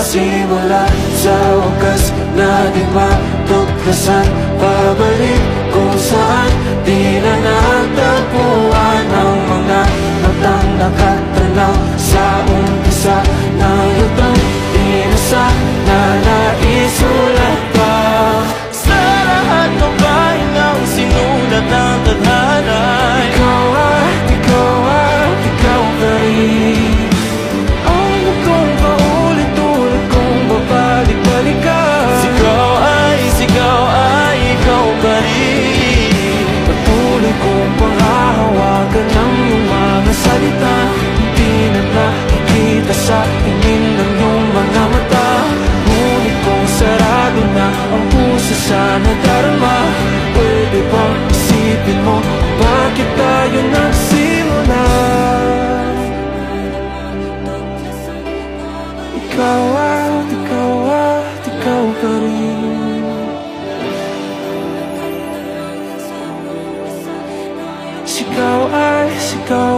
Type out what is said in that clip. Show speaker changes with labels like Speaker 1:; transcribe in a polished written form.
Speaker 1: Simula sa wakas na di matuklasan, pabalik kung saan di na natagpuan ang mga matang nakatanaw sa umpisa na yutang inasa na naisulat pa. Sa lahat ng pahingang sinulat ng tadhana, ikaw pa rin. Patuloy kong panghahawakan ng iyong mga salita, hindi na nakikita sa tingin ng iyong mga mata. Ngunit kung sarado na ang puso sa nadarama, pwede bang isipin mo bakit tayo nagsimula? Ikaw pa rin. Sigaw